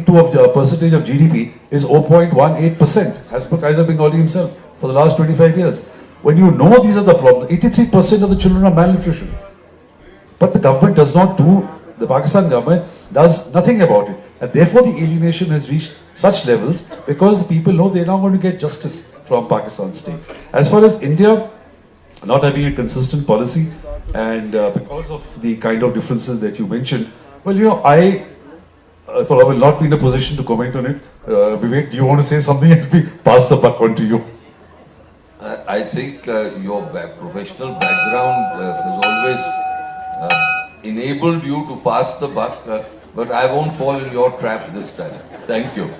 of the percentage of GDP is 0.18%, as per Kaiser Bengali himself, for the last 25 years. When you know these are the problems, 83% of the children are malnutrition. But the government does not do, the Pakistan government does nothing about it. And therefore the alienation has reached such levels because the people know they're not going to get justice from Pakistan state. As far as India not having a consistent policy and because of the kind of differences that you mentioned, well, you know, I will not be in a position to comment on it. Vivek, do you want to say something? Let me pass the buck on to you. I think your professional background has always enabled you to pass the buck, but I won't fall in your trap this time. Thank you.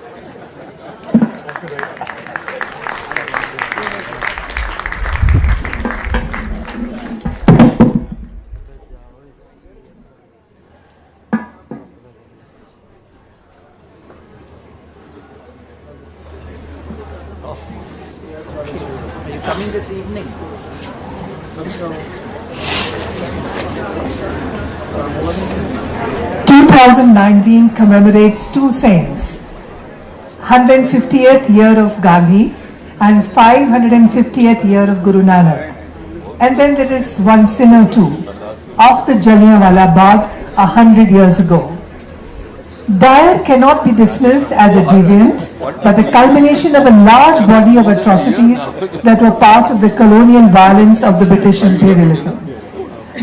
2019 commemorates two saints, 150th year of Gandhi and 550th year of Guru Nanak. And then there is one sinner too, of the Jallianwala Bagh 100 years ago. Dyer cannot be dismissed as a deviant, but the culmination of a large body of atrocities that were part of the colonial violence of the British imperialism.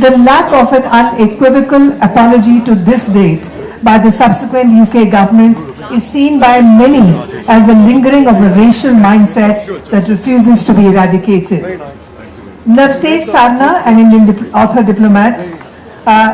The lack of an unequivocal apology to this date by the subsequent UK government is seen by many as a lingering of a racial mindset that refuses to be eradicated. Navtej Sarna, an Indian author, diplomat,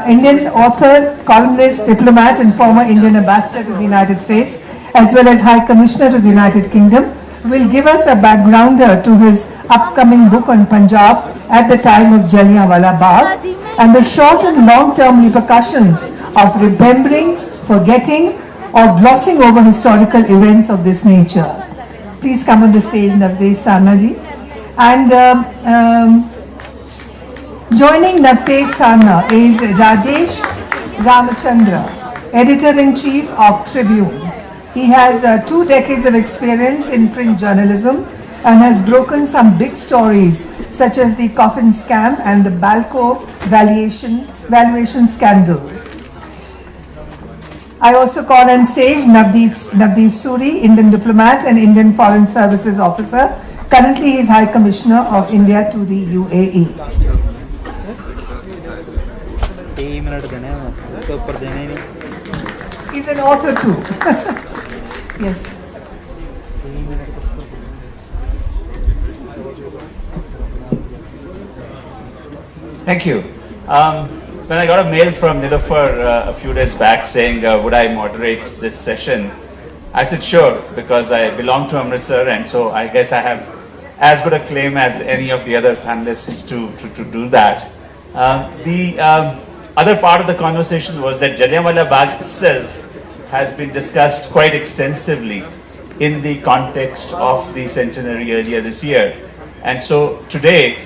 Indian author, columnist, diplomat and former Indian ambassador to the United States as well as High Commissioner to the United Kingdom, will give us a backgrounder to his upcoming book on Punjab at the time of Jallianwala Bagh and the short and long-term repercussions of remembering, forgetting or glossing over historical events of this nature. Please come on the stage, Navtej Sarna ji. And joining Navtej Sarna is Rajesh Ramachandra, Editor-in-Chief of Tribune. He has 2 decades of experience in print journalism and has broken some big stories such as the coffin scam and the Balco valuation scandal. I also call on stage Navdeep Suri, Indian diplomat and Indian Foreign Services officer. Currently he is High Commissioner of India to the UAE. He's an author too. Yes. Thank you. When I got a mail from Nilofer a few days back saying, would I moderate this session? I said, sure, because I belong to Amritsar and so I guess I have as good a claim as any of the other panelists to do that. The other part of the conversation was that Jallianwala Bagh itself has been discussed quite extensively in the context of the centenary earlier this year. And so today,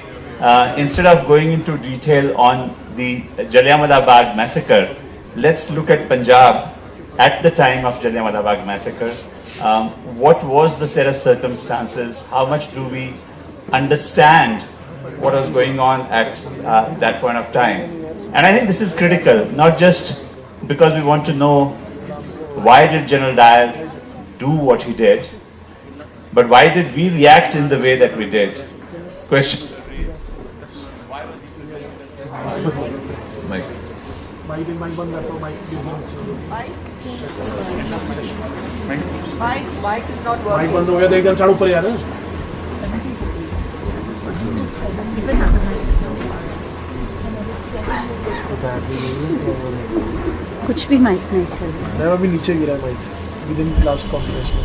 instead of going into detail on the Jallianwala Bagh massacre, let's look at Punjab at the time of Jallianwala Bagh massacre. What was the set of circumstances? How much do we understand what was going on at that point of time? And I think this is critical, not just because we want to know why did General Dyer do what he did, but why did we react in the way that we did? Question. Mic is not working. कुछ भी mic नहीं चल रहा है। अभी नीचे गिरा mic within class conference में।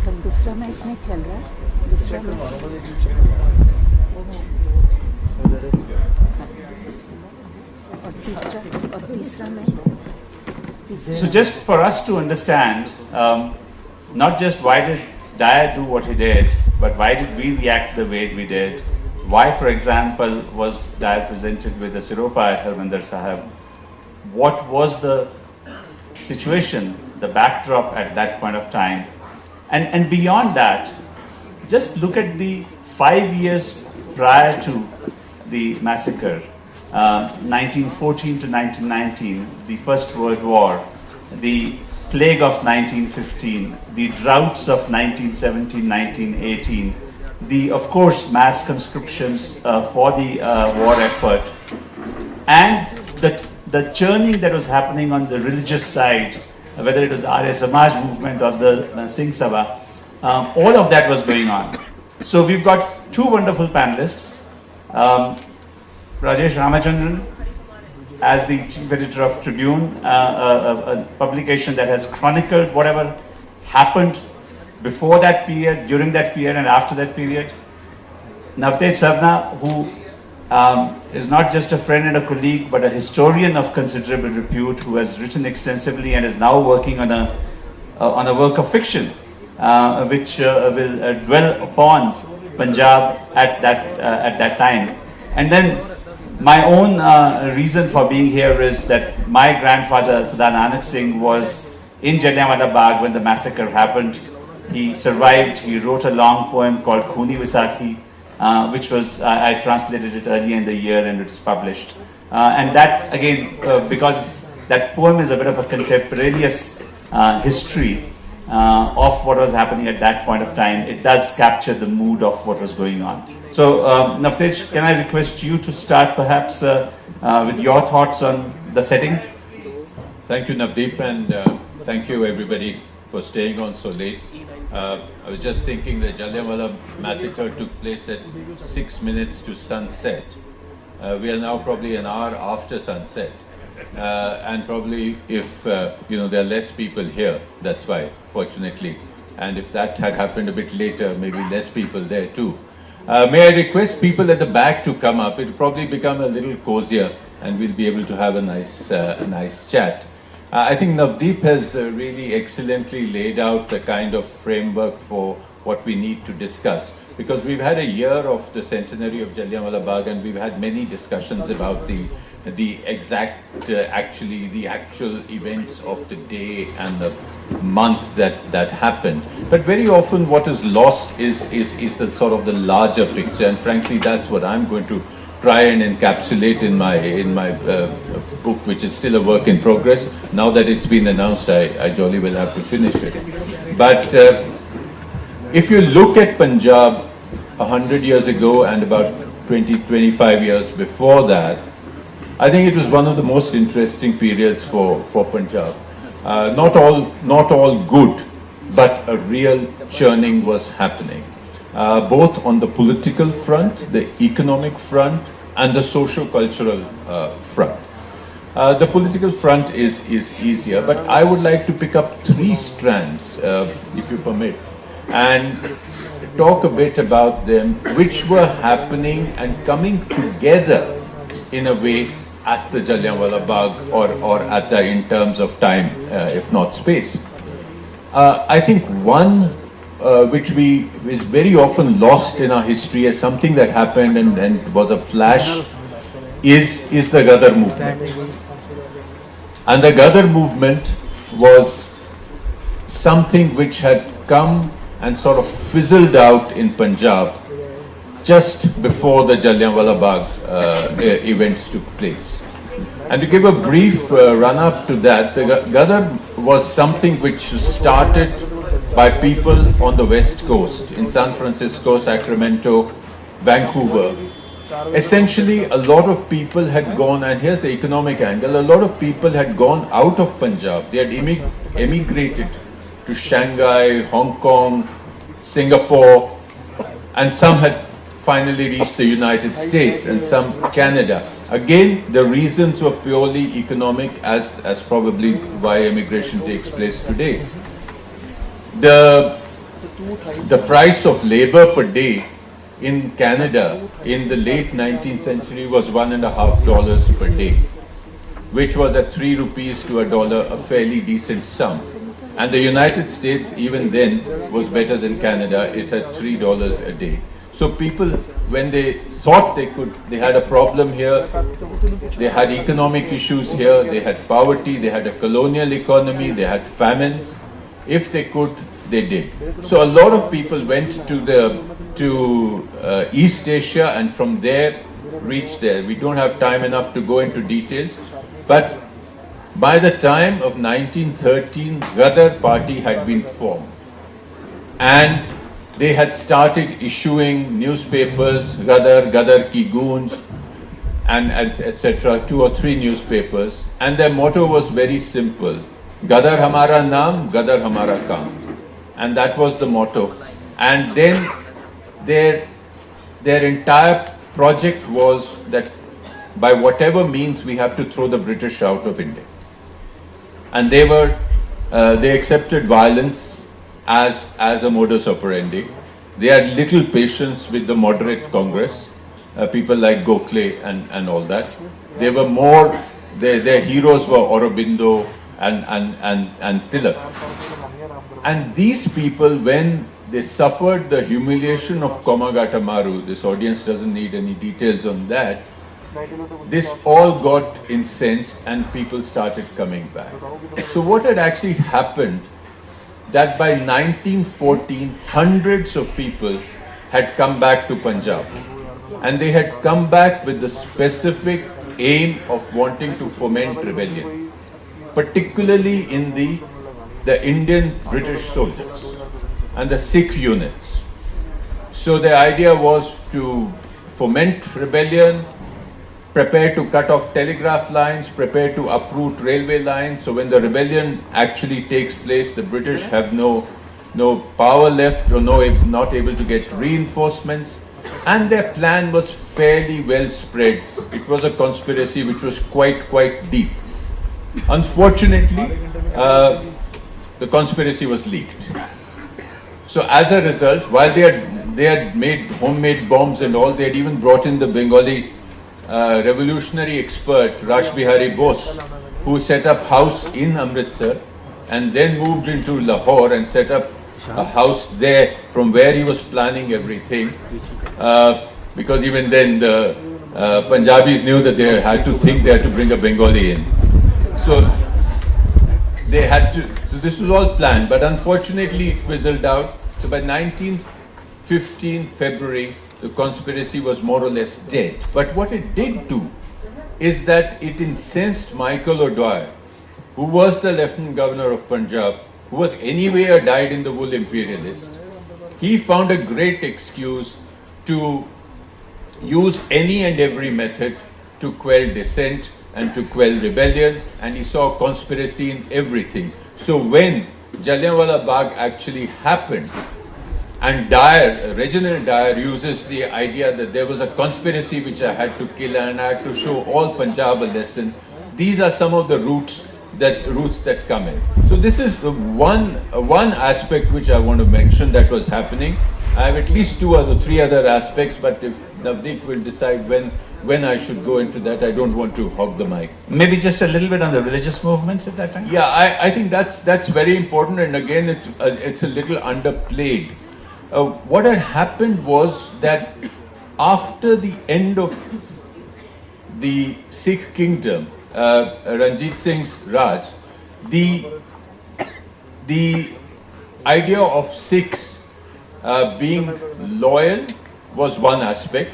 तब दूसरा माइक नहीं चल रहा है। दूसरा और तीसरा mic. So just for us to understand, not just why did Dyer do what he did, but why did we react the way we did? Why, for example, was Dyer presented with a Siropa at Harmandir Sahib? What was the situation the backdrop at that point of time. And beyond that, just look at the 5 years prior to the massacre, 1914 to 1919, the First World War, the plague of 1915, the droughts of 1917, 1918, the, of course, mass conscriptions for the war effort, and the churning that was happening on the religious side, whether it was the Arya Samaj movement or the Singh Sabha, all of that was going on. So we've got two wonderful panelists, Rajesh Ramachandran, as the chief editor of Tribune, a publication that has chronicled whatever happened before that period, during that period, and after that period. Navtej Sarna, who is not just a friend and a colleague, but a historian of considerable repute, who has written extensively and is now working on a work of fiction, which will dwell upon Punjab at that time. And then my own reason for being here is that my grandfather, Sardar Nanak Singh, was in Jallianwala Bagh when the massacre happened. He survived. He wrote a long poem called Khooni Vaisakhi, which was, I translated it earlier in the year and it was published. And that, again, because that poem is a bit of a contemporaneous history of what was happening at that point of time, it does capture the mood of what was going on. So, Navtej, can I request you to start perhaps with your thoughts on the setting? Thank you, Navdeep, and thank you everybody for staying on so late. I was just thinking the Jallianwala massacre took place at 6 minutes to sunset. We are now probably an hour after sunset, and probably if there are less people here, that's why, fortunately. And if that had happened a bit later, maybe less people there too. May I request people at the back to come up? It will probably become a little cozier, and we'll be able to have a nice chat. I think Navdeep has really excellently laid out the kind of framework for what we need to discuss, because we've had a year of the centenary of Jallianwala Bagh, and we've had many discussions about the actual events of the day and the month that happened. But very often what is lost is the sort of the larger picture, and frankly that's what I'm going to try and encapsulate in my book, which is still a work in progress. Now that it's been announced, I jolly will have to finish it. But if you look at Punjab 100 years ago and about 20-25 years before that, I think it was one of the most interesting periods for Punjab. Not all good, but a real churning was happening. Both on the political front, the economic front, and the socio-cultural front. The political front is easier, but I would like to pick up three strands, if you permit, and talk a bit about them, which were happening and coming together in a way at the Jallianwala Bagh or at the, in terms of time, if not space. I think one which is very often lost in our history as something that happened and was a flash is the Ghadar movement. And the Ghadar movement was something which had come and sort of fizzled out in Punjab just before the Jallianwala Bagh events took place. And to give a brief run-up to that, the Ghadar was something which started by people on the West Coast, in San Francisco, Sacramento, Vancouver. Essentially, a lot of people had gone, and here's the economic angle, a lot of people had gone out of Punjab. They had emigrated to Shanghai, Hong Kong, Singapore, and some had finally reached the United States and some Canada. Again, the reasons were purely economic, as probably why immigration takes place today. The price of labor per day in Canada in the late 19th century was $1.50 per day, which was at 3 rupees to $1, a fairly decent sum. And the United States, even then, was better than Canada. It had $3 a day. So people, when they thought they had a problem here, they had economic issues here, they had poverty, they had a colonial economy, they had famines. If they could, they did. So a lot of people went to East Asia and from there reached there. We don't have time enough to go into details, but by the time of 1913, Gadar party had been formed and they had started issuing newspapers, Gadar Ki Goonj, and etc., 2 or 3 newspapers, and their motto was very simple: Gadar Hamara Naam, Gadar Hamara Kaam. And that was the motto. And then their entire project was that by whatever means we have to throw the British out of India. And they accepted violence as a modus operandi. They had little patience with the moderate Congress, people like Gokhale and all that. They were more, their heroes were Aurobindo and Tilak. And these people, when they suffered the humiliation of Komagata Maru, this audience doesn't need any details on that, this all got incensed and people started coming back. So what had actually happened, that by 1914, hundreds of people had come back to Punjab. And they had come back with the specific aim of wanting to foment rebellion, particularly in the Indian British soldiers and the Sikh units. So the idea was to foment rebellion, prepare to cut off telegraph lines, prepare to uproot railway lines. So when the rebellion actually takes place, the British have no power left or not able to get reinforcements. And their plan was fairly well spread. It was a conspiracy which was quite deep. Unfortunately, the conspiracy was leaked. So as a result, while they had made homemade bombs and all, they had even brought in the Bengali revolutionary expert Rash Bihari Bose, who set up house in Amritsar and then moved into Lahore and set up a house there from where he was planning everything. Because even then the Punjabis knew that they had to bring a Bengali in. So they had to, so this was all planned, but unfortunately it fizzled out. So by 1915 February, the conspiracy was more or less dead. But what it did do is that it incensed Michael O'Dwyer, who was the Lieutenant Governor of Punjab, who was anyway a dyed-in-the-wool imperialist. He found a great excuse to use any and every method to quell dissent and to quell rebellion, and he saw conspiracy in everything. So when Jallianwala Bagh actually happened, and Reginald Dyer uses the idea that there was a conspiracy which I had to kill and I had to show all Punjab a lesson. These are some of the roots that come in. So this is the one aspect which I want to mention that was happening. I have at least 2 or 3 other aspects, but if Navdeep will decide when I should go into that, I don't want to hog the mic. Maybe just a little bit on the religious movements at that time? Yeah, I think that's very important, and again it's a little underplayed. What had happened was that after the end of the Sikh kingdom, Ranjit Singh's Raj, the idea of Sikhs being loyal was one aspect,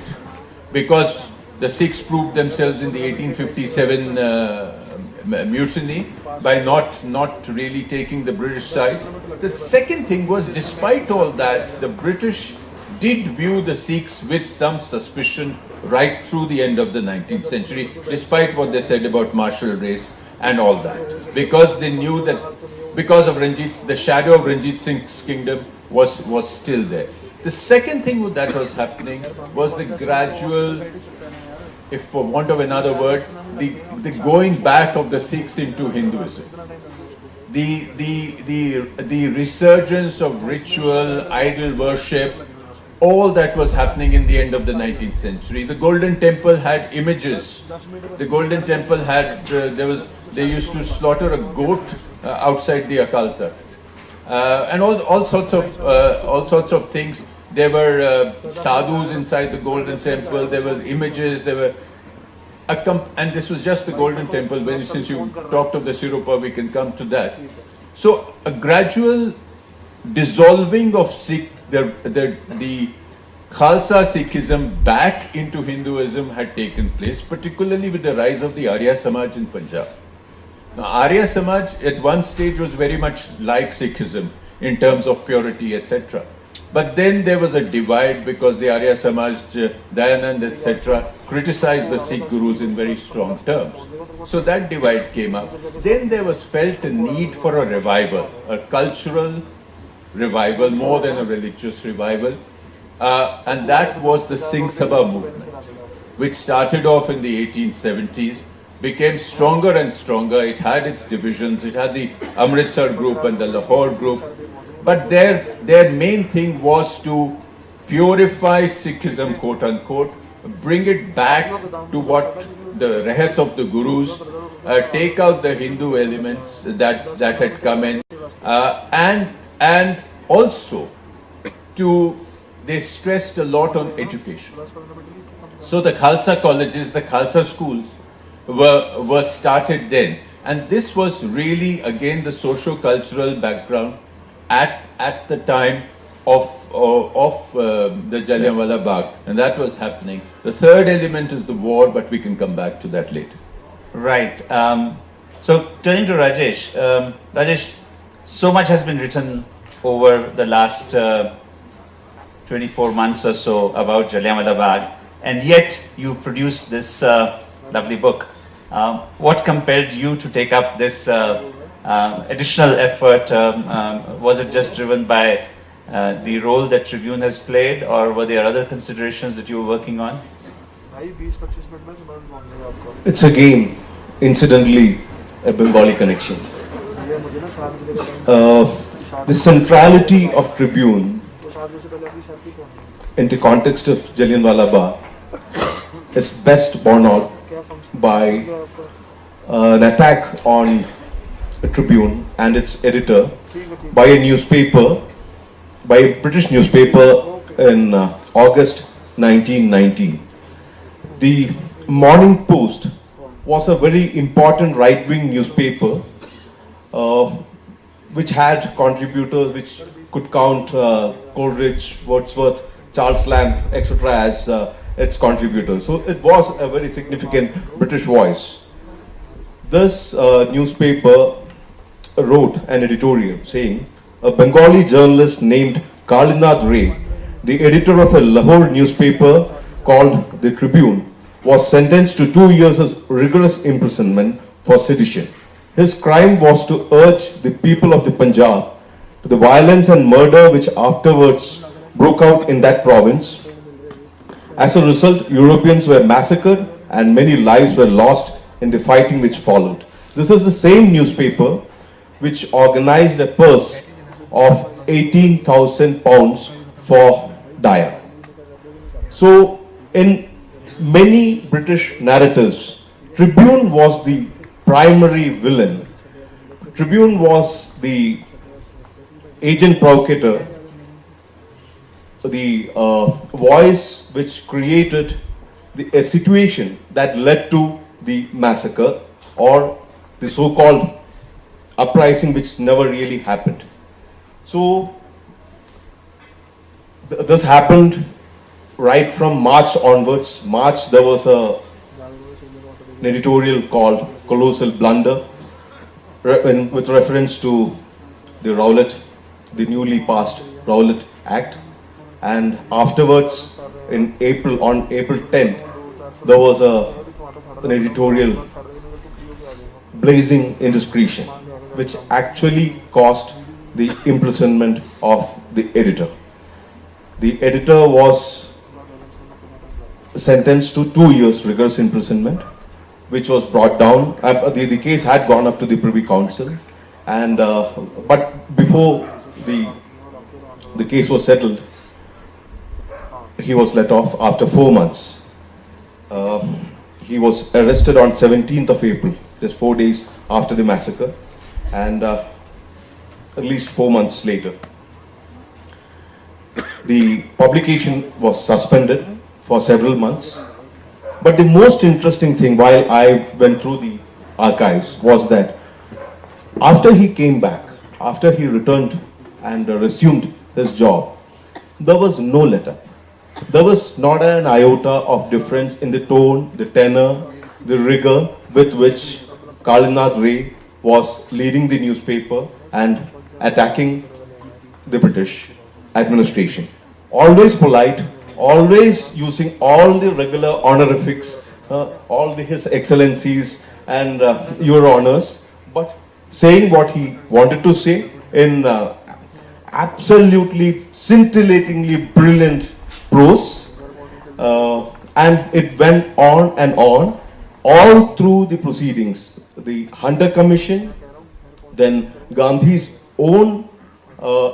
because the Sikhs proved themselves in the 1857 mutiny by not really taking the British side. The second thing was, despite all that, the British did view the Sikhs with some suspicion right through the end of the 19th century, despite what they said about martial race and all that, because they knew that because of the shadow of Ranjit Singh's kingdom was still there. The second thing that was happening was the gradual, if for want of another word, the going back of the Sikhs into Hinduism. The resurgence of ritual, idol worship, all that was happening in the end of the 19th century. The Golden Temple had images. The Golden Temple had, they used to slaughter a goat outside the Akal Takht. And all sorts of things. there were sadhus inside the Golden Temple, there were images, there were and this was just the Golden Temple. Since you talked of the Siropa, we can come to that. So a gradual dissolving of Sikh, the Khalsa Sikhism back into Hinduism had taken place, particularly with the rise of the Arya Samaj in Punjab. Now, Arya Samaj at one stage was very much like Sikhism in terms of purity, etc. But then there was a divide because the Arya Samaj, Dayanand, etc., criticized the Sikh gurus in very strong terms. So that divide came up. Then there was felt a need for a revival, a cultural revival more than a religious revival. And that was the Singh Sabha movement, which started off in the 1870s, became stronger and stronger. It had its divisions. It had the Amritsar group and the Lahore group. But their main thing was to purify Sikhism, quote unquote, bring it back to what the rehat of the gurus, take out the Hindu elements that had come in, and also they stressed a lot on education. So the Khalsa colleges, the Khalsa schools were started then, and this was really again the socio-cultural background at the time of the Jallianwala Bagh, and that was happening. The third element is the war, but we can come back to that later. Right. So turning to Rajesh, Rajesh, so much has been written over the last 24 months or so about Jallianwala Bagh, and yet you produced this lovely book. What compelled you to take up this additional effort? Was it just driven by the role that Tribune has played, or were there other considerations that you were working on? It's again, incidentally, a Bengali connection. The centrality of Tribune in the context of Jallianwala Bagh is best borne out by an attack on the Tribune and its editor by a newspaper, by a British newspaper in August 1919. The Morning Post was a very important right-wing newspaper which had contributors which could count Coleridge, Wordsworth, Charles Lamb, etc. as its contributors. So it was a very significant British voice. This newspaper wrote an editorial saying, a Bengali journalist named Kalinath Ray, the editor of a Lahore newspaper called The Tribune, was sentenced to 2 years of rigorous imprisonment for sedition. His crime was to urge the people of the Punjab to the violence and murder which afterwards broke out in that province. As a result, Europeans were massacred and many lives were lost in the fighting which followed. This is the same newspaper which organized a purse of 18,000 pounds for Dyer. So, in many British narratives, Tribune was the primary villain. Tribune was the agent provocateur, the voice which created a situation that led to the massacre or the so-called uprising which never really happened. So this happened right from March onwards. March there was an editorial called Colossal Blunder with reference to the Rowlatt, the newly passed Rowlatt Act, and afterwards on April 10th there was an editorial blazing indiscretion which actually caused the imprisonment of the editor. The editor was sentenced to 2 years rigorous imprisonment, which was brought down. The case had gone up to the Privy Council, and but before the case was settled, he was let off after 4 months. He was arrested on 17th of April, just 4 days after the massacre, and at least 4 months later. the publication was suspended for several months. But the most interesting thing while I went through the archives was that after he came back, after he returned and resumed his job, there was no letter. There was not an iota of difference in the tone, the tenor, the rigor with which Kalinath Ray was leading the newspaper and attacking the British administration. Always polite, always using all the regular honorifics, all his excellencies and your honors, but saying what he wanted to say in absolutely scintillatingly brilliant prose, and it went on and on all through the proceedings. The Hunter Commission, then Gandhi's own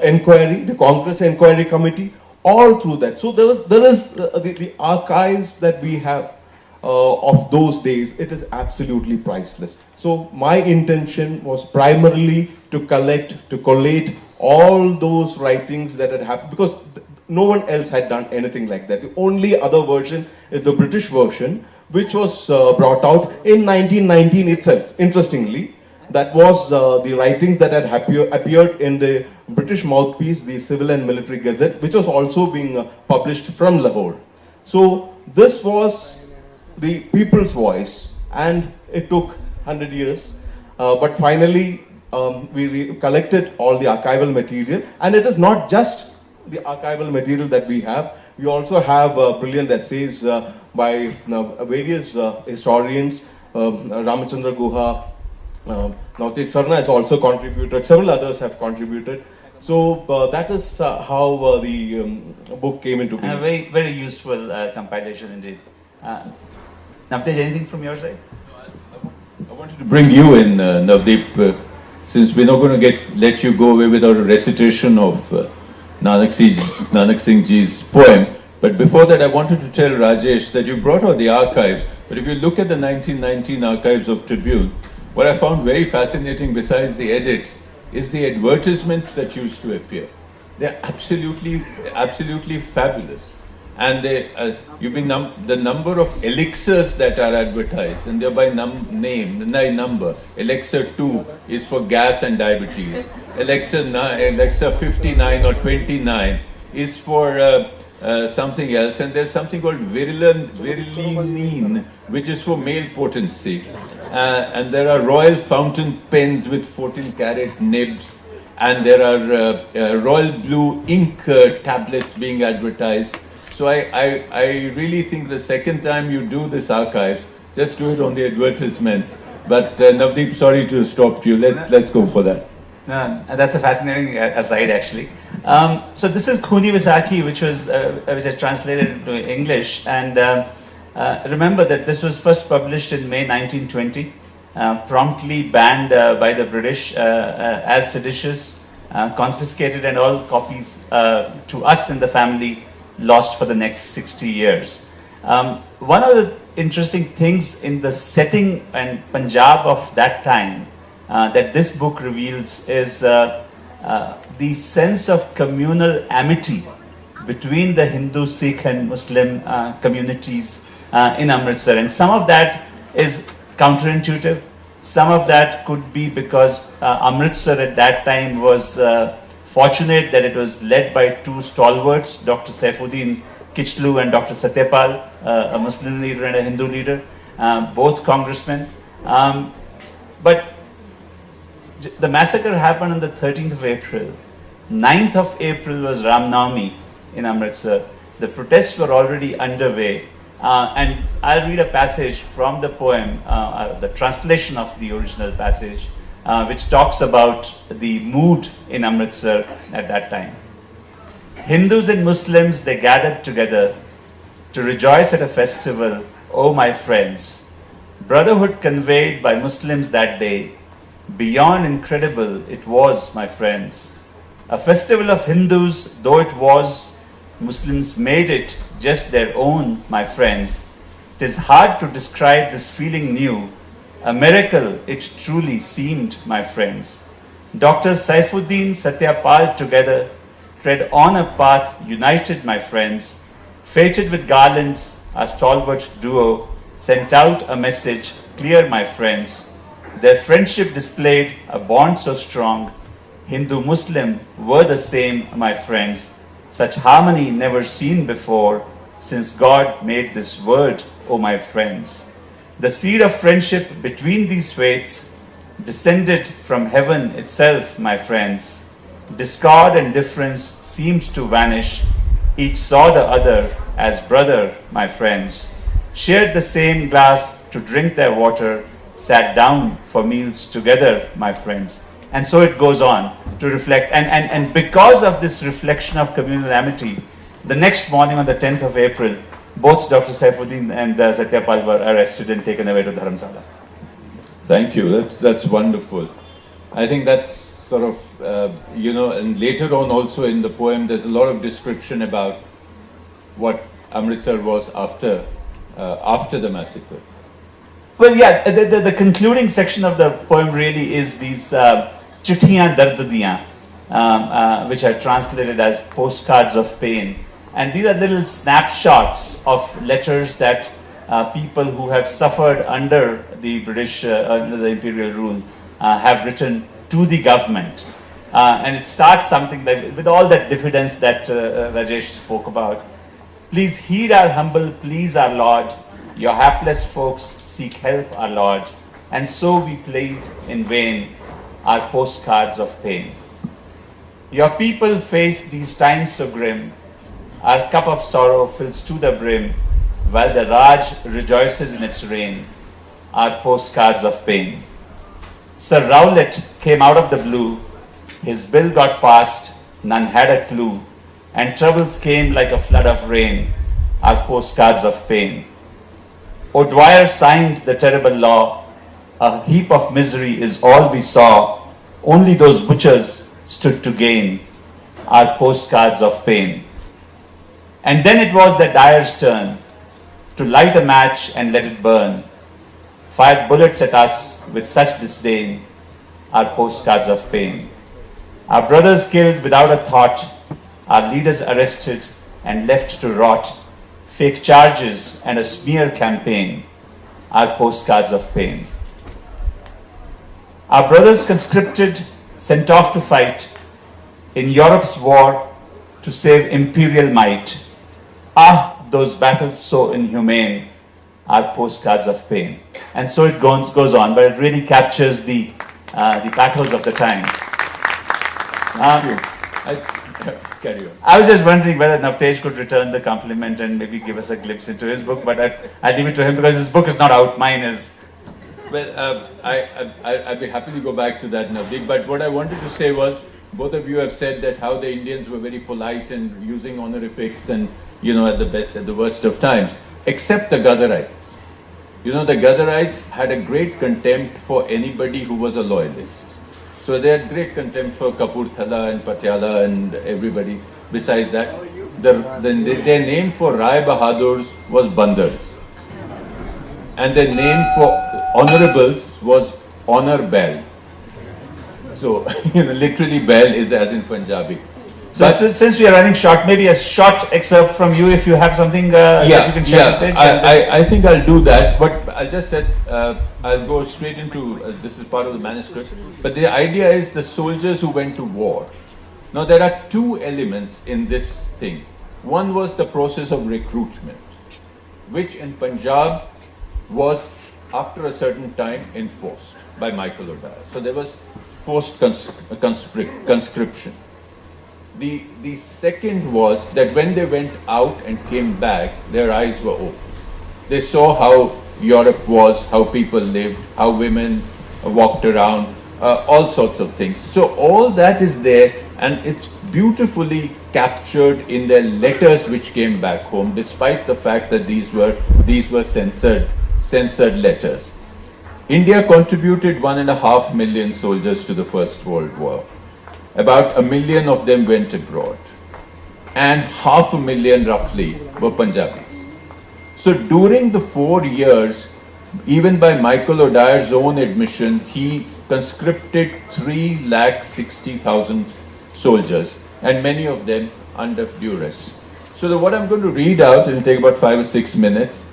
inquiry, the Congress Inquiry Committee, all through that. So there is the archives that we have of those days. It is absolutely priceless. So my intention was primarily to collect, to collate all those writings that had happened, because no one else had done anything like that. The only other version is the British version, which was brought out in 1919 itself. Interestingly, that was the writings that had appeared in the British mouthpiece, the Civil and Military Gazette, which was also being published from Lahore. So this was the people's voice, and it took 100 years, but finally we collected all the archival material, and it is not just the archival material that we have. We also have brilliant essays by various historians. Ramachandra Guha, Nautej Sarna has also contributed, several others have contributed. So that is how the book came into being. A very, very useful compilation indeed. Navtej, anything from your side? I wanted to bring you in, Navdeep, since we're not going to let you go away without a recitation of Nanak Singh Ji's poem. But before that, I wanted to tell Rajesh that you brought out the archives. But if you look at the 1919 archives of Tribune, what I found very fascinating, besides the edits, is the advertisements that used to appear. They're absolutely fabulous. And you've been the number of elixirs that are advertised, and they're by number. Elixir 2 is for gas and diabetes. Elixir 59 or 29 is for something else, and there's something called virilinine, which is for male potency. And there are royal fountain pens with 14-carat nibs, and there are royal blue ink tablets being advertised. So I really think the second time you do this archives, just do it on the advertisements. But Navdeep, sorry to stop you. Let's go for that. That's a fascinating aside, actually. So this is Khuni Vaisakhi, which is translated into English. And remember that this was first published in May 1920, promptly banned by the British as seditious, confiscated, and all copies to us in the family lost for the next 60 years. One of the interesting things in the setting and Punjab of that time that this book reveals is the sense of communal amity between the Hindu, Sikh and Muslim communities in Amritsar. And some of that is counterintuitive. Some of that could be because Amritsar at that time was fortunate that it was led by two stalwarts, Dr. Saifuddin Kichlu and Dr. Satyapal, a Muslim leader and a Hindu leader, both congressmen. But the massacre happened on the 13th of April. 9th of April was Ram Navami in Amritsar. The protests were already underway. And I'll read a passage from the poem, the translation of the original passage, which talks about the mood in Amritsar at that time. Hindus and Muslims, they gathered together to rejoice at a festival, oh my friends. Brotherhood conveyed by Muslims that day, beyond incredible it was, my friends. A festival of Hindus, though it was, Muslims made it just their own, my friends. 'Tis hard to describe this feeling new. A miracle it truly seemed, my friends. Dr. Saifuddin Satyapal together tread on a path united, my friends, fated with garlands, a stalwart duo sent out a message clear, my friends. Their friendship displayed a bond so strong. Hindu-Muslim were the same, my friends. Such harmony never seen before, since God made this world, O my friends. The seed of friendship between these faiths descended from heaven itself, my friends. Discord and difference seemed to vanish. Each saw the other as brother, my friends. Shared the same glass to drink their water, sat down for meals together, my friends. And so it goes on to reflect. And because of this reflection of communal amity, the next morning on the 10th of April, both Dr. Saifuddin and Satyapal were arrested and taken away to Dharamsala. Thank you. That's wonderful. I think that's sort of, and later on also in the poem, there's a lot of description about what Amritsar was after the massacre. Well, yeah, the concluding section of the poem really is these Chithiyan Dard Diyan, which are translated as postcards of pain. And these are little snapshots of letters that people who have suffered under the British, under the imperial rule, have written to the government. And it starts something like, with all that diffidence that Rajesh spoke about. Please heed our humble pleas, our Lord. Your hapless folks seek help, our Lord. And so we played in vain our postcards of pain. Your people face these times so grim. Our cup of sorrow fills to the brim, while the Raj rejoices in its reign, our postcards of pain. Sir Rowlett came out of the blue, his bill got passed, none had a clue, and troubles came like a flood of rain, our postcards of pain. O'Dwyer signed the terrible law, a heap of misery is all we saw, only those butchers stood to gain, our postcards of pain. And then it was the dyer's turn to light a match and let it burn, fired bullets at us with such disdain, our postcards of pain. Our brothers killed without a thought, our leaders arrested and left to rot, fake charges and a smear campaign, our postcards of pain. Our brothers conscripted, sent off to fight in Europe's war to save imperial might. Ah, those battles so inhumane, are postcards of pain. And so it goes on, but it really captures the pathos of the time. Carry on. I was just wondering whether Navtej could return the compliment and maybe give us a glimpse into his book, but I'll leave it to him because his book is not out, mine is. Well, I'd be happy to go back to that, Navdeep, but what I wanted to say was, both of you have said that how the Indians were very polite and using honorifics and, at the worst of times, except the Gadarites. The Gadarites had a great contempt for anybody who was a loyalist. So they had great contempt for Kapurthala and Patiala and everybody. Besides that, their name for Rai Bahadurs was Bandars. And their name for honorables was Honor Bell. So, literally Bell is as in Punjabi. So since we are running short, maybe a short excerpt from you if you have something that you can share. I think I'll do that, but I'll just say, I'll go straight into, this is part of the manuscript, but the idea is the soldiers who went to war. Now there are two elements in this thing. One was the process of recruitment, which in Punjab was after a certain time enforced by Michael O'Dwyer. So there was forced conscription. The second was that when they went out and came back, their eyes were open. They saw how Europe was, how people lived, how women walked around, all sorts of things. So all that is there, and it's beautifully captured in their letters which came back home, despite the fact that these were censored letters. India contributed 1.5 million soldiers to the First World War. About 1 million of them went abroad, and 500,000 roughly were Punjabis. So during the 4 years, even by Michael O'Dyer's own admission, he conscripted 360,000 soldiers. and many of them under duress. So what I'm going to read out, it'll take about 5 or 6 minutes,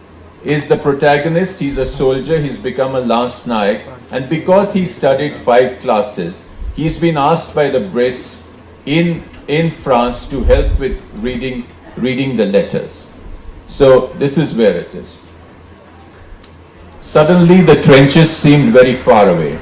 is the protagonist. He's a soldier, he's become a Lance Naik, and because he studied 5 classes, he's been asked by the Brits in France to help with reading the letters. So this is where it is. Suddenly the trenches seemed very far away.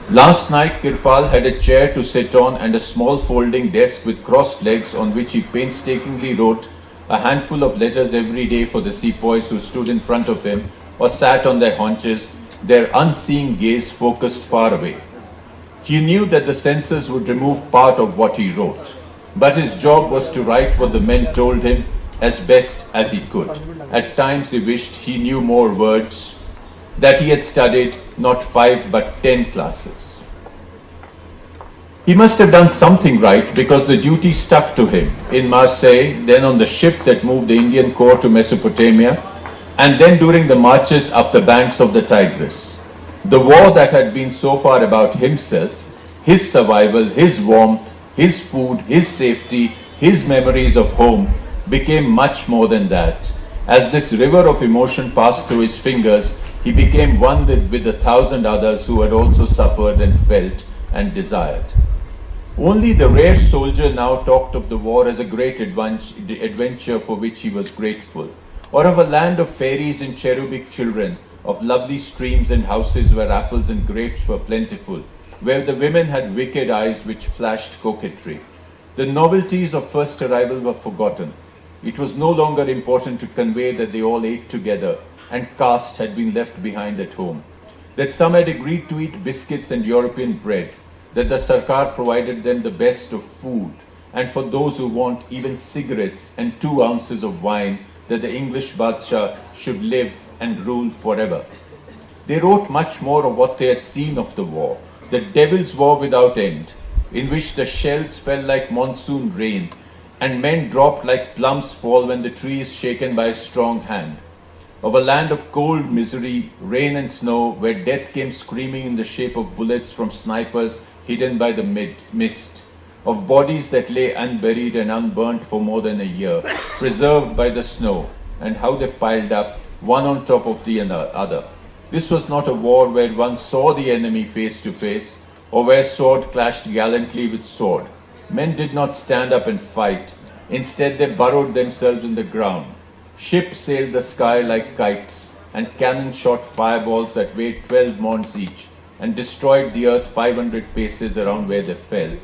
Last night Kirpal had a chair to sit on and a small folding desk with crossed legs on which he painstakingly wrote a handful of letters every day for the sepoys who stood in front of him or sat on their haunches, their unseeing gaze focused far away. He knew that the censors would remove part of what he wrote, but his job was to write what the men told him as best as he could. At times he wished he knew more words, that he had studied not 5 but 10 classes. He must have done something right because the duty stuck to him in Marseille, then on the ship that moved the Indian Corps to Mesopotamia, and then during the marches up the banks of the Tigris. The war that had been so far about himself, his survival, his warmth, his food, his safety, his memories of home became much more than that. As this river of emotion passed through his fingers, he became one with 1,000 others who had also suffered and felt and desired. Only the rare soldier now talked of the war as a great adventure for which he was grateful, or of a land of fairies and cherubic children, of lovely streams and houses where apples and grapes were plentiful, where the women had wicked eyes which flashed coquetry. The novelties of first arrival were forgotten. It was no longer important to convey that they all ate together and caste had been left behind at home, that some had agreed to eat biscuits and European bread, that the Sarkar provided them the best of food, and for those who want even cigarettes and 2 ounces of wine, that the English Badshah should live and rule forever. They wrote much more of what they had seen of the war, the devil's war without end, in which the shells fell like monsoon rain, and men dropped like plums fall when the tree is shaken by a strong hand. Of a land of cold misery, rain and snow, where death came screaming in the shape of bullets from snipers hidden by the mist, of bodies that lay unburied and unburnt for more than a year, preserved by the snow, and how they piled up, one on top of the other. This was not a war where one saw the enemy face to face, or where sword clashed gallantly with sword. Men did not stand up and fight. Instead, they burrowed themselves in the ground. Ships sailed the sky like kites, and cannon shot fireballs that weighed 12 mons each, and destroyed the earth 500 paces around where they fell.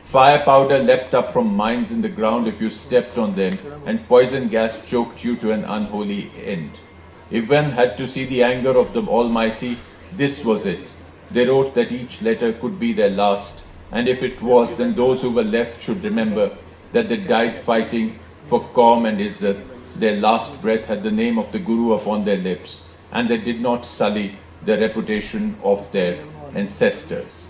Fire powder leapt up from mines in the ground if you stepped on them, and poison gas choked you to an unholy end. If one had to see the anger of the Almighty, this was it. They wrote that each letter could be their last, and if it was, then those who were left should remember that they died fighting for Qaum and Izzat. Their last breath had the name of the Guru upon their lips, and they did not sully the reputation of their ancestors.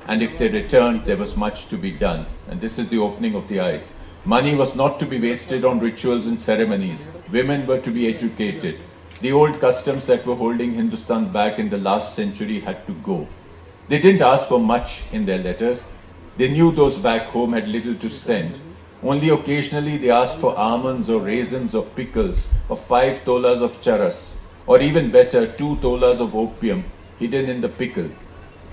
And if they returned, there was much to be done. And this is the opening of the eyes. Money was not to be wasted on rituals and ceremonies. Women were to be educated. The old customs that were holding Hindustan back in the last century had to go. They didn't ask for much in their letters. They knew those back home had little to send. Only occasionally they asked for almonds or raisins or pickles, or 5 tolas of charas, or even better, 2 tolas of opium hidden in the pickle,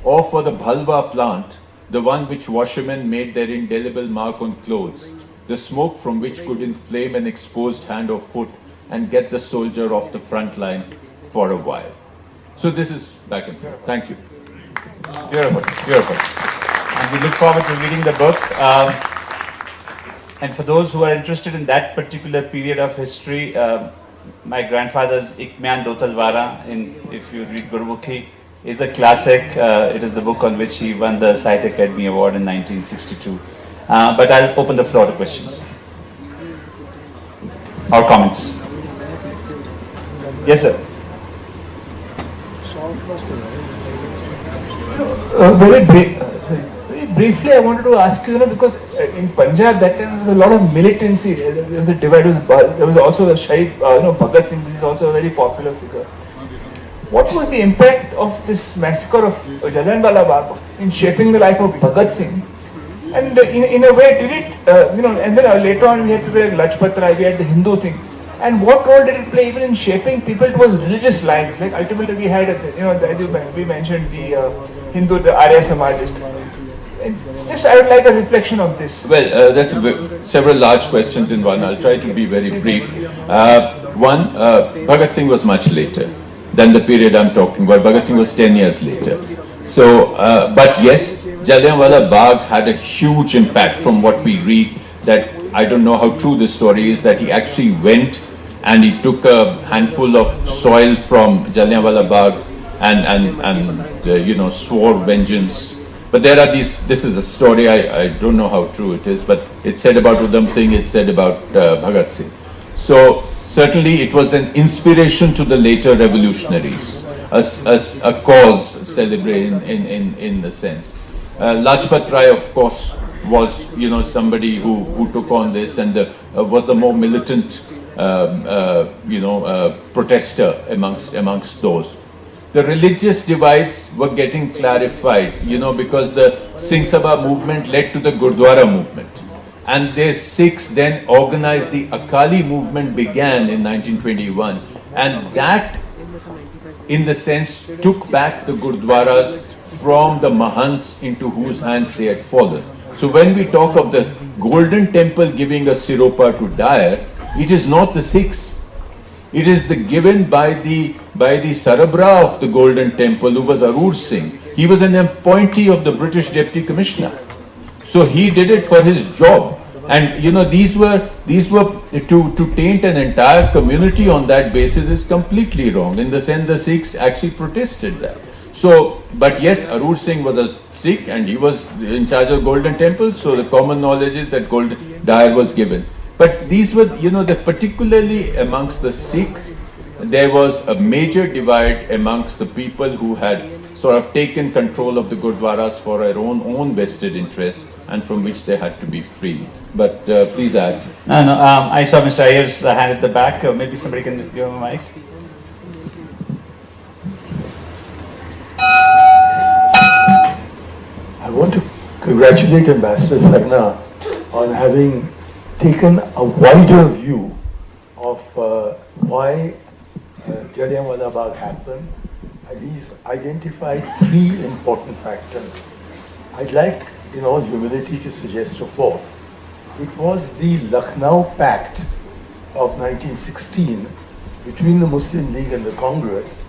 or for the bhalwa plant, the one which washermen made their indelible mark on clothes, the smoke from which could inflame an exposed hand or foot and get the soldier off the front line for a while. So this is back and forth. Thank you. Beautiful, beautiful. And we look forward to reading the book. And for those who are interested in that particular period of history, my grandfather's Ikmyan Dotalwara, if you read Gurmukhi, is a classic. It is the book on which he won the Sahitya Academy Award in 1962. But I'll open the floor to questions or comments. Yes, sir. Very briefly, I wanted to ask you, because in Punjab that time there was a lot of militancy. There was a divide. There was also a Shahid, Bhagat Singh, who is also a very popular figure. What was the impact of this massacre of Jallianwala Bagh in shaping the life of Bhagat Singh? And in a way, did it, and then later on we had to like Lajpat Rai, we had the Hindu thing. And what role did it play even in shaping people towards religious lines? Like ultimately we had, as we mentioned, the Hindu, the Arya Samajist. Just I would like a reflection of this. Well, that's several large questions in one. I'll try to be very brief. One, Bhagat Singh was much later than the period I'm talking about. Bhagat Singh was 10 years later. So, but yes, Jallianwala Bagh had a huge impact from what we read. That I don't know how true this story is, that he actually went and he took a handful of soil from Jallianwala Bagh and swore vengeance. But there are these, this is a story, I don't know how true it is, but it said about Udham Singh, it said about Bhagat Singh. So certainly it was an inspiration to the later revolutionaries, a cause celebrated in the sense. Lajpat Rai, of course, was somebody who took on this and was the more militant protester amongst those. The religious divides were getting clarified, because the Singh Sabha movement led to the Gurdwara movement. And the Sikhs then organized the Akali movement, began in 1921. And that, in the sense, took back the Gurdwaras from the Mahants into whose hands they had fallen. So when we talk of the Golden Temple giving a Siropa to Dyer, it is not the Sikhs. It is given by the Sarabra of the Golden Temple, who was Arur Singh. He was an appointee of the British Deputy Commissioner. So he did it for his job. And these were to taint an entire community on that basis is completely wrong. In the sense, the Sikhs actually protested that. So, but yes, Arur Singh was a Sikh and he was in charge of Golden Temple. So the common knowledge is that Dyer was given. But these were, particularly amongst the Sikhs, there was a major divide amongst the people who had sort of taken control of the Gurdwaras for their own vested interests and from which they had to be free. But please add. No, I saw Mr. Ayer's hand at the back. Maybe somebody can give him a mic. I want to congratulate Ambassador Sarna on having taken a wider view of why Jallianwala Bagh happened, and he's identified 3 important factors. I'd like, in all humility, to suggest a 4th. It was the Lucknow Pact of 1916 between the Muslim League and the Congress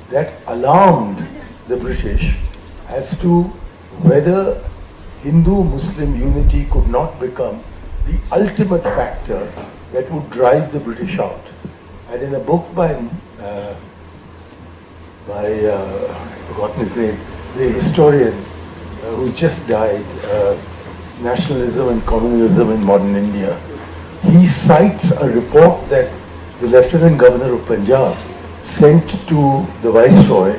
that alarmed the British as to whether Hindu-Muslim unity could not become the ultimate factor that would drive the British out. And in a book by I've forgotten his name, the historian who just died, Nationalism and Communalism in Modern India, he cites a report that the Lieutenant Governor of Punjab sent to the Viceroy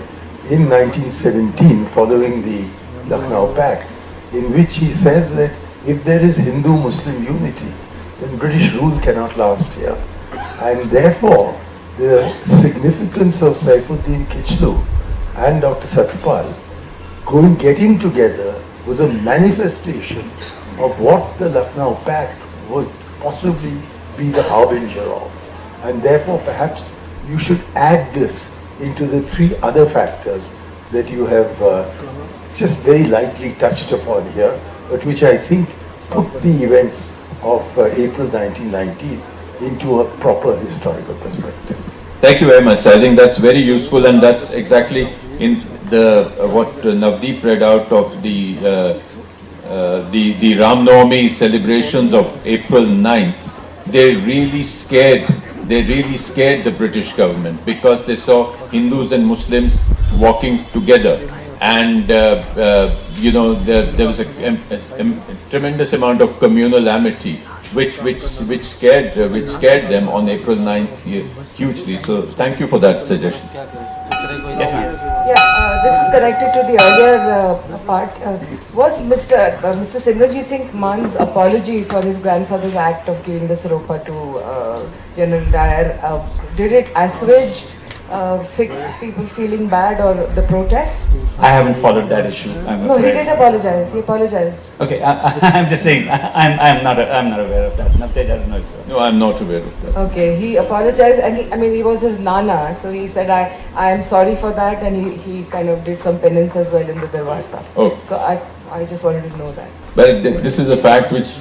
in 1917 following the Lucknow Pact, in which he says that if there is Hindu-Muslim unity, then British rule cannot last here. And therefore, the significance of Saifuddin Kichlu and Dr. Satyapal getting together was a manifestation of what the Lucknow Pact would possibly be the harbinger of. And therefore, perhaps you should add this into the 3 other factors that you have just very lightly touched upon here, but which I think put the events of April 1919 into a proper historical perspective. Thank you very much. I think that's very useful, and that's exactly in the what Navdeep read out of the Ram Navami celebrations of April 9th. They really scared the British government because they saw Hindus and Muslims walking together. And there was a tremendous amount of communal amity, which scared them on April 9th hugely. So thank you for that suggestion. Yes, ma'am. Yeah, this is connected to the earlier part. Was Mr. Simranjit Singh Man's apology for his grandfather's act of giving the Siropa to General Dyer, did it assuage sick people feeling bad or the protests? I haven't followed that issue. I'm No, he afraid. did apologize. He apologized. Okay, I'm just saying. I'm not aware of that. Navtej, I don't know if you are. No, I'm not aware of that. Okay, he apologized, and he was his nana, so he said, I am sorry for that, and he kind of did some penance as well in the Darbar Sahib. Oh. So I just wanted to know that. But this is a fact which,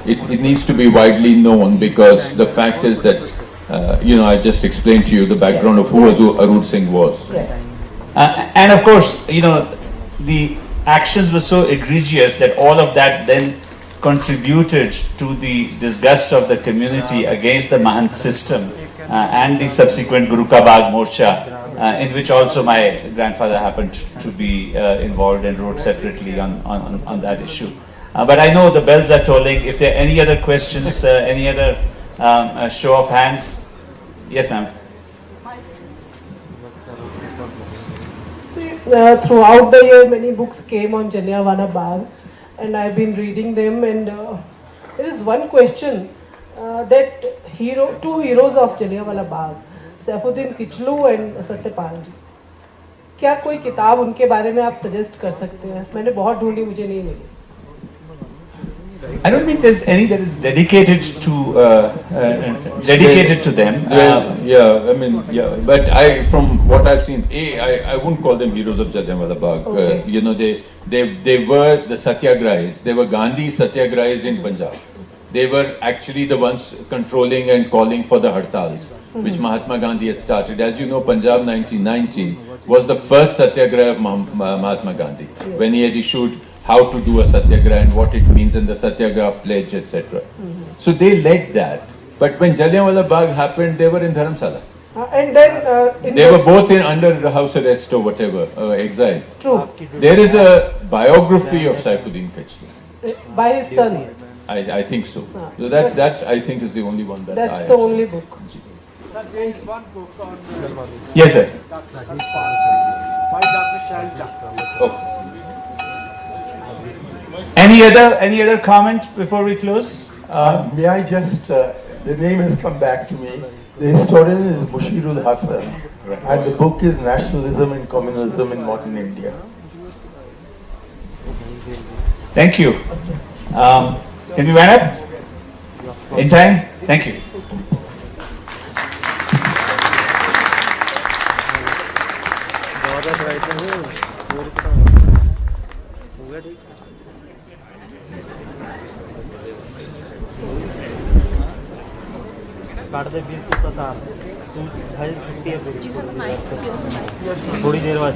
it needs to be widely known, because the fact is that, I just explained to you the background of who Arun Singh was. Yes. And of course, the actions were so egregious that all of that then contributed to the disgust of the community against the Mahant system and the subsequent Guru Ka Bagh Morcha, in which also my grandfather happened to be involved and wrote separately on that issue. But I know the bells are tolling. If there are any other questions, any other show of hands? Yes, ma'am. Throughout the year, many books came on Jallianwala Bagh, and I've been reading them. And there is one question that two heroes of Jallianwala Bagh, Saifuddin Kichlu and Satyapal ji. क्या कोई किताब उनके बारे में आप suggest कर सकते हैं? मैंने बहुत ढूंढी, मुझे नहीं मिली. I don't think there's any that is dedicated to them. But from what I've seen, I wouldn't call them heroes of Jallianwala Bagh. Okay. They were the Satyagrahis. They were Gandhi Satyagrahis in Punjab. They were actually the ones controlling and calling for the hartals, which Mahatma Gandhi had started. As you know, Punjab 1990 was the first Satyagraha of Mahatma Gandhi, when he had issued how to do a Satyagraha and what it means in the Satyagraha pledge, etc. So they led that. But when Jallianwala Bagh happened, they were in Dharamsala. And then They were both under house arrest or whatever, exile. True. There is a biography of Saifuddin Kichlu. By his son. I think so. So that I think is the only one that That's I the have only seen. book. Sir, there is one book on Yes, sir. by Dr. Shail Chakra. Any other comment before we close? May I just, the name has come back to me. The historian is Mushirul Hasan, and the book is Nationalism and Communalism in Modern India. Thank you. Can we wind up in time? Thank you. काट दे 20 तू भाई 50 है थोड़ी देर बाद